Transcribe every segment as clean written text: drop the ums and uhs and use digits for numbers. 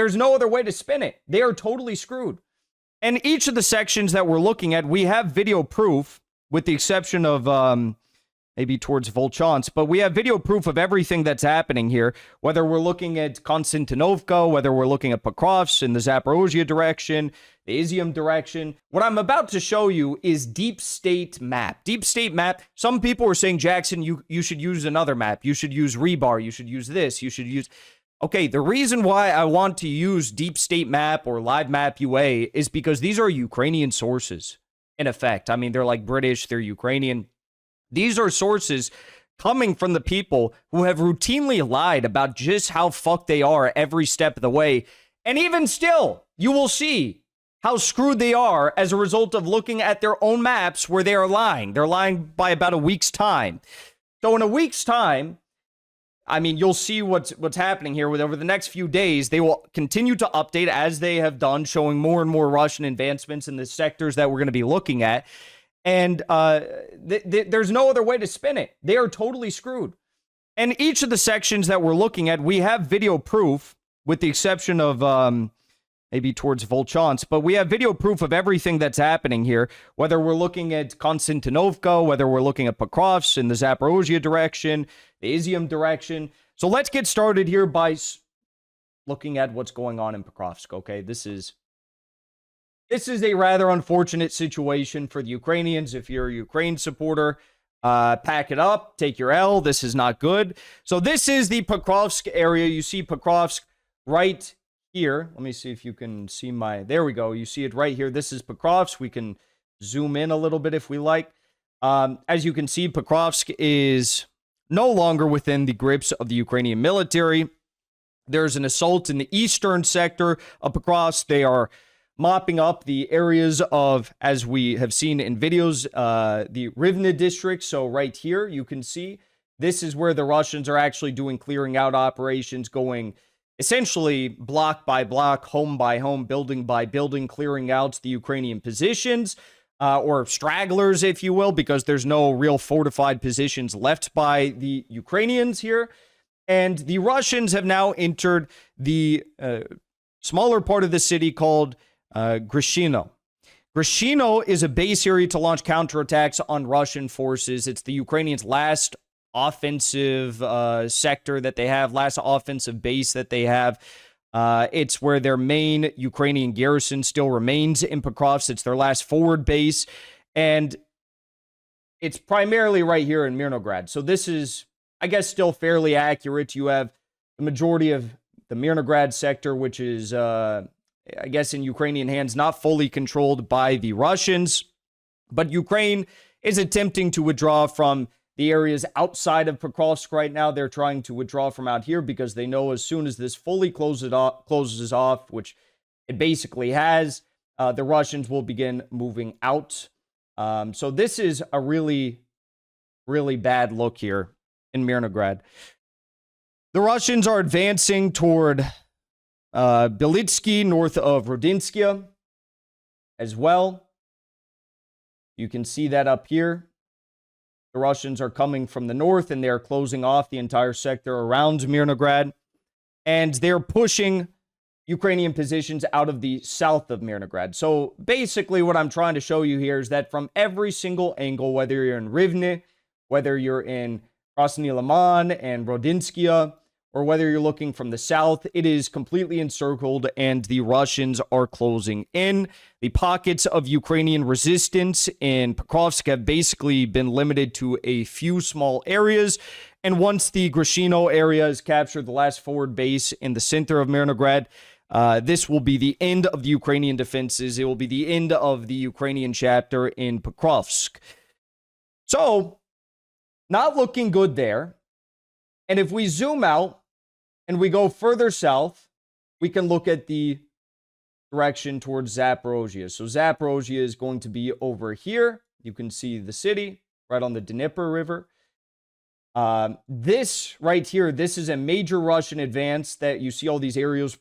There's no other way to spin it. They are totally screwed. And each of the sections that we're looking at, we have video proof, with the exception of maybe towards Volchansk, but we have video proof of everything that's happening here, whether we're looking at Konstantinovka, whether we're looking at Pokrovsk in the Zaporizhzhia direction, the Izium direction. What I'm about to show you is deep state map. Deep state map. Some people are saying, Jackson, you should use another map. You should use rebar. You should use this. You should use... Okay, the reason why I want to use deep state map or live map UA is because these are Ukrainian sources, in effect. I mean, they're like British, they're Ukrainian. These are sources coming from the people who have routinely lied about just how fucked they are every step of the way. And even still, you will see how screwed they are as a result of looking at their own maps where they are lying. They're lying by about a week's time. So in a week's time, I mean, you'll see what's happening here. With over the next few days, they will continue to update as they have done, showing more and more Russian advancements in the sectors that we're going to be looking at. And there's no other way to spin it. They are totally screwed. And each of the sections that we're looking at, we have video proof, with the exception of maybe towards Volchansk, but we have video proof of everything that's happening here, whether we're looking at Konstantinovka, whether we're looking at Pokrovsk in the Zaporizhzhia direction, the Izium direction. So let's get started here by looking at what's going on in Pokrovsk, okay? This is a rather unfortunate situation for the Ukrainians. If you're a Ukraine supporter, pack it up, take your L. This is not good. So this is the Pokrovsk area. You see Pokrovsk right here. Let me see if you can see there we go. You see it right here. This is Pokrovsk. We can zoom in a little bit if we like. As you can see, Pokrovsk is no longer within the grips of the Ukrainian military. There's an assault in the eastern sector of Pokrovsk. They are mopping up the areas of, as we have seen in videos, the Rivne district. So right here, you can see this is where the Russians are actually doing clearing out operations, going essentially block by block, home by home, building by building, clearing out the Ukrainian positions, or stragglers, if you will, because there's no real fortified positions left by the Ukrainians here. And the Russians have now entered the smaller part of the city called Grishino. Grishino is a base area to launch counterattacks on Russian forces. It's the Ukrainians' last offensive sector that they have, last offensive base that they have. It's where their main Ukrainian garrison still remains in Pokrovsk. It's their last forward base, and it's primarily right here in Mirnograd. So this is, I guess, still fairly accurate. You have the majority of the Mirnograd sector, which is, I guess, in Ukrainian hands, not fully controlled by the Russians, but Ukraine is attempting to withdraw from the areas outside of Pokrovsk right now. They're trying to withdraw from out here because they know as soon as this fully closes off, which it basically has, the Russians will begin moving out. So this is a really, really bad look here in Mirnograd. The Russians are advancing toward Belitsky, north of Rodinskaya as well. You can see that up here. The Russians are coming from the north, and they're closing off the entire sector around Mirnograd. And they're pushing Ukrainian positions out of the south of Mirnograd. So basically what I'm trying to show you here is that from every single angle, whether you're in Rivne, whether you're in Krasny Liman and Rodinskaya, or whether you're looking from the south, it is completely encircled, and the Russians are closing in. The pockets of Ukrainian resistance in Pokrovsk have basically been limited to a few small areas, and once the Grishino area is captured, the last forward base in the center of Mirnograd, this will be the end of the Ukrainian defenses. It will be the end of the Ukrainian chapter in Pokrovsk. So, not looking good there. And if we zoom out, and we go further south, we can look at the direction towards Zaporizhzhia. So Zaporizhzhia is going to be over here. You can see the city right on the Dnieper River. This right here, this is a major Russian advance that you see all these arrows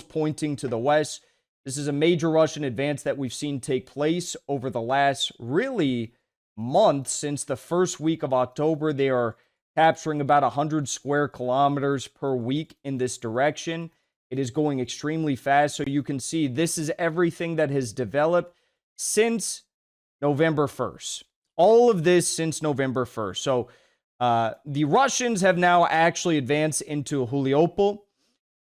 pointing to the west. This is a major Russian advance that we've seen take place over the last really month. Since the first week of October, they are capturing about 100 square kilometers per week in this direction. It is going extremely fast. So you can see this is everything that has developed since November 1st. All of this since November 1st. So the Russians have now actually advanced into Mariupol.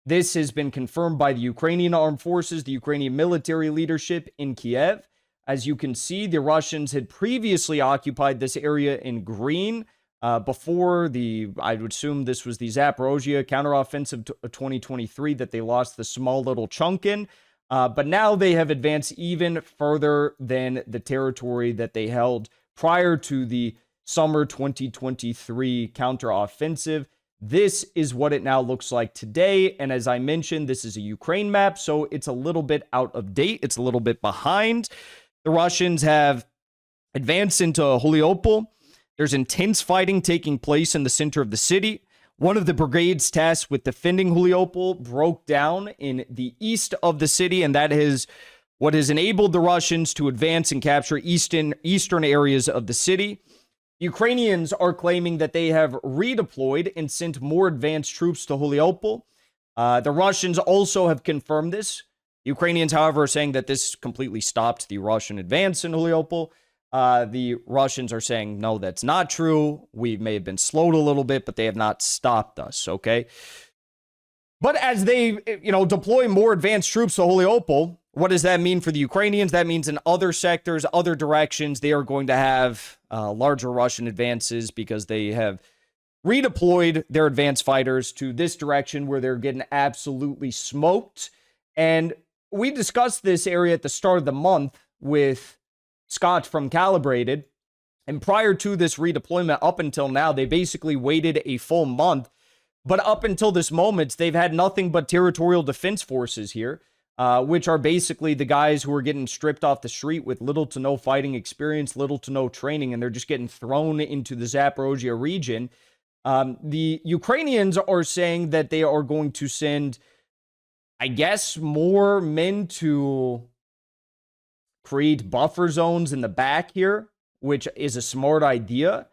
This has been confirmed by the Ukrainian armed forces, the Ukrainian military leadership in Kiev. As you can see, the Russians had previously occupied this area in green before I would assume this was the Zaporizhzhia counteroffensive 2023 that they lost the small little chunk in. But now they have advanced even further than the territory that they held prior to the summer 2023 counteroffensive. This is what it now looks like today. And as I mentioned, this is a Ukraine map, so it's a little bit out of date. It's a little bit behind. The Russians have advanced into Mariupol. There's intense fighting taking place in the center of the city. One of the brigades tasked with defending Mariupol broke down in the east of the city, and that is what has enabled the Russians to advance and capture eastern areas of the city. Ukrainians are claiming that they have redeployed and sent more advanced troops to Mariupol. The Russians also have confirmed this. Ukrainians, however, are saying that this completely stopped the Russian advance in Mariupol. The Russians are saying, no, that's not true. We may have been slowed a little bit, but they have not stopped us, okay? But as they, deploy more advanced troops to Mariupol, what does that mean for the Ukrainians? That means in other sectors, other directions, they are going to have larger Russian advances because they have redeployed their advanced fighters to this direction where they're getting absolutely smoked. And we discussed this area at the start of the month with Scott from Calibrated. And prior to this redeployment, up until now, they basically waited a full month. But up until this moment, they've had nothing but territorial defense forces here, which are basically the guys who are getting stripped off the street with little to no fighting experience, little to no training, and they're just getting thrown into the Zaporizhzhia region. The Ukrainians are saying that they are going to send, I guess, more men to create buffer zones in the back here, which is a smart idea.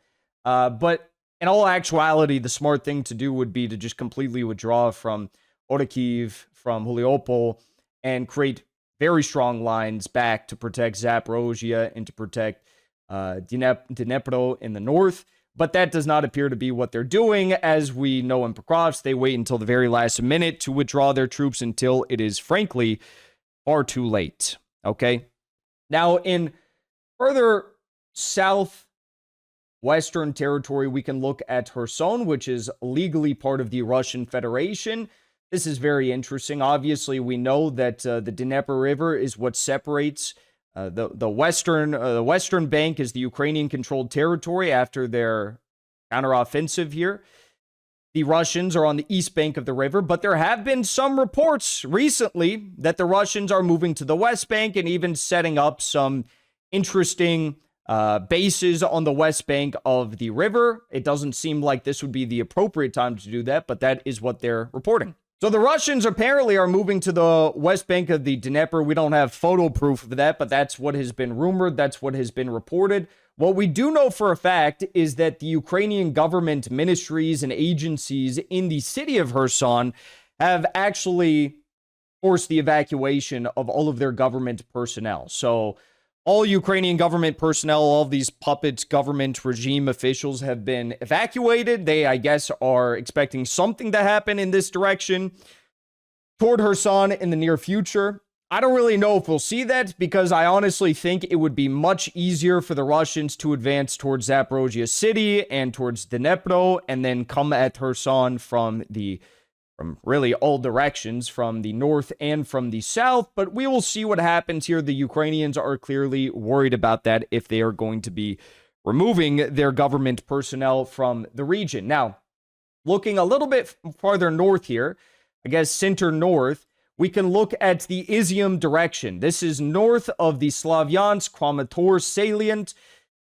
But in all actuality, the smart thing to do would be to just completely withdraw from Orikhiv, from Mariupol, and create very strong lines back to protect Zaporizhzhia and to protect Dnieper in the north. But that does not appear to be what they're doing. As we know in Pokrovsk, they wait until the very last minute to withdraw their troops until it is, frankly, far too late. Okay? Now, in further southwestern territory, we can look at Kherson, which is legally part of the Russian Federation. This is very interesting. Obviously, we know that the Dnieper River is what separates the western bank is the Ukrainian-controlled territory after their counteroffensive here. The Russians are on the east bank of the river, but there have been some reports recently that the Russians are moving to the west bank and even setting up some interesting bases on the west bank of the river. It doesn't seem like this would be the appropriate time to do that, but that is what they're reporting. So the Russians apparently are moving to the west bank of the Dnieper. We don't have photo proof of that, but that's what has been rumored. That's what has been reported. What we do know for a fact is that the Ukrainian government ministries and agencies in the city of Kherson have actually forced the evacuation of all of their government personnel. So all Ukrainian government personnel, all of these puppets, government regime officials have been evacuated. They, I guess, are expecting something to happen in this direction toward Kherson in the near future. I don't really know if we'll see that because I honestly think it would be much easier for the Russians to advance towards Zaporizhzhia city and towards Dnieper and then come at Kherson from really all directions, from the north and from the south. But we will see what happens here. The Ukrainians are clearly worried about that if they are going to be removing their government personnel from the region. Now, looking a little bit farther north here, I guess center north, we can look at the Izium direction. This is north of the Slavyansk-Kramatorsk salient,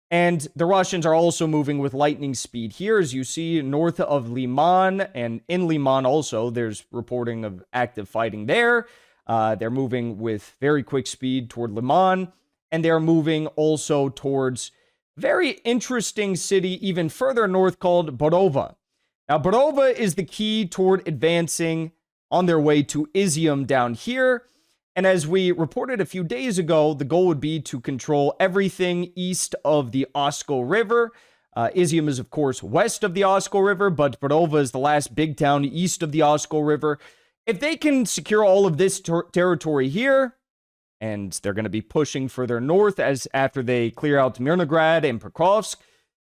and the Russians are also moving with lightning speed here, as you see, north of Liman, and in Liman also, there's reporting of active fighting there. They're moving with very quick speed toward Liman, and they're moving also towards very interesting city even further north called Borova. Now, Borova is the key toward advancing on their way to Izium down here. And as we reported a few days ago, the goal would be to control everything east of the Oskol River. Izium is, of course, west of the Oskol River, but Borova is the last big town east of the Oskol River. If they can secure all of this territory here, and they're going to be pushing further north as after they clear out Mirnograd and Pokrovsk,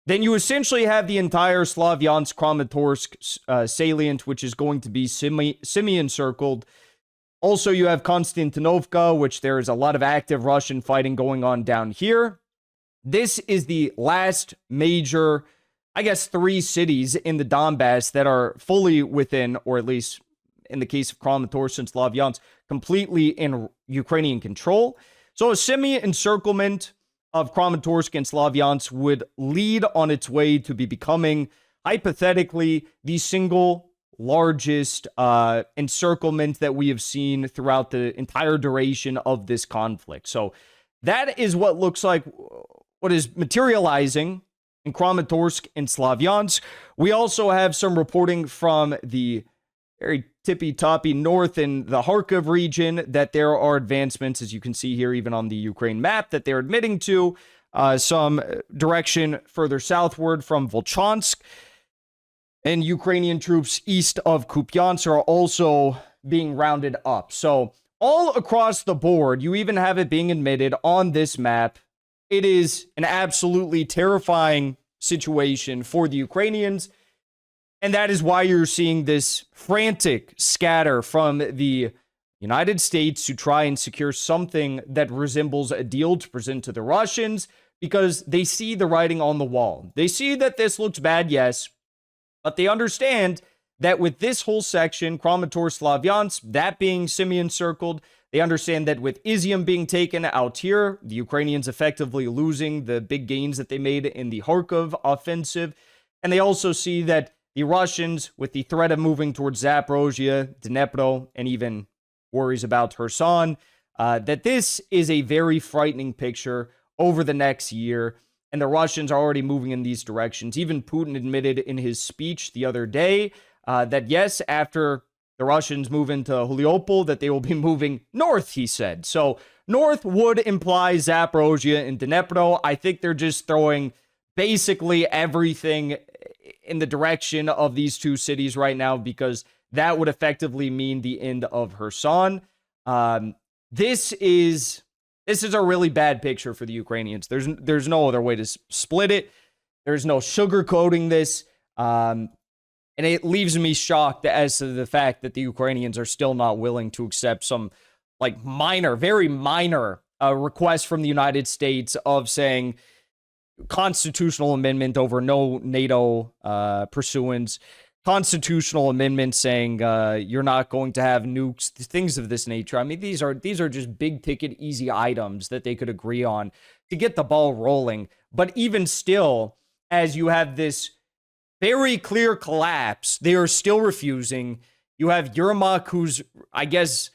then you essentially have the entire Slavyansk-Kramatorsk salient, which is going to be semi-encircled. Also, you have Konstantinovka, which there is a lot of active Russian fighting going on down here. This is the last major, I guess, 3 cities in the Donbass that are fully within, or at least in the case of Kramatorsk and Slavyansk, completely in Ukrainian control. So a semi-encirclement of Kramatorsk and Slavyansk would lead on its way to be becoming, hypothetically, the single largest encirclement that we have seen throughout the entire duration of this conflict. So that is what looks like what is materializing in Kramatorsk and Slavyansk. We also have some reporting from the very tippy-toppy north in the Kharkiv region that there are advancements, as you can see here, even on the Ukraine map, that they're admitting to some direction further southward from Volchansk. And Ukrainian troops east of Kupiansk are also being rounded up. So all across the board, you even have it being admitted on this map. It is an absolutely terrifying situation for the Ukrainians. And that is why you're seeing this frantic scatter from the United States to try and secure something that resembles a deal to present to the Russians, because they see the writing on the wall. They see that this looks bad, yes, but they understand that with this whole section, Kramatorsk, Slavyansk, that being semi-encircled, they understand that with Izium being taken out here, the Ukrainians effectively losing the big gains that they made in the Kharkiv offensive, and they also see that the Russians, with the threat of moving towards Zaporizhzhia, Dnieper, and even worries about Kherson, that this is a very frightening picture over the next year. And the Russians are already moving in these directions. Even Putin admitted in his speech the other day that yes, after the Russians move into Mariupol, that they will be moving north, he said. So north would imply Zaporizhzhia and Dnieper. I think they're just throwing basically everything in the direction of these 2 cities right now, because that would effectively mean the end of Kherson. This is a really bad picture for the Ukrainians. There's no other way to split it. There's no sugarcoating this. And it leaves me shocked as to the fact that the Ukrainians are still not willing to accept some like minor, very minor request from the United States of saying constitutional amendment over no NATO pursuance, constitutional amendment saying you're not going to have nukes, things of this nature. I mean, these are just big ticket, easy items that they could agree on to get the ball rolling. But even still, as you have this very clear collapse, they are still refusing. You have Yermak, who's, I guess,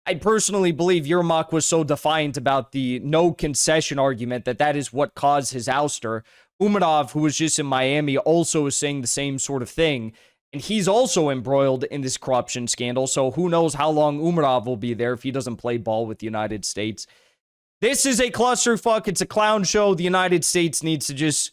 I personally believe Yermak was so defiant about the no concession argument that is what caused his ouster. Umarov, who was just in Miami, also is saying the same sort of thing. And he's also embroiled in this corruption scandal. So who knows how long Umarov will be there if he doesn't play ball with the United States. This is a clusterfuck. It's a clown show. The United States needs to just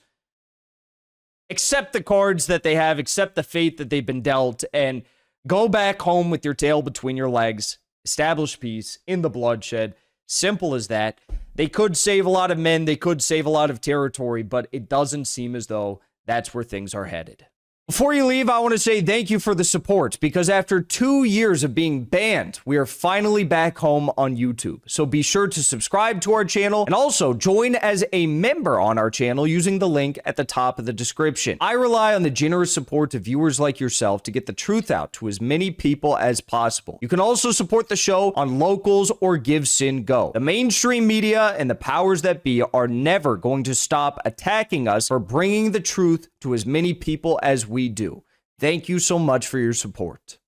accept the cards that they have, accept the fate that they've been dealt, and go back home with your tail between your legs. Establish peace in the bloodshed. Simple as that. They could save a lot of men, they could save a lot of territory, but it doesn't seem as though that's where things are headed. Before you leave, I want to say thank you for the support, because after 2 years of being banned, we are finally back home on YouTube. So be sure to subscribe to our channel and also join as a member on our channel using the link at the top of the description. I rely on the generous support of viewers like yourself to get the truth out to as many people as possible. You can also support the show on Locals or Give Sin Go. The mainstream media and the powers that be are never going to stop attacking us for bringing the truth to as many people as we do. Thank you so much for your support.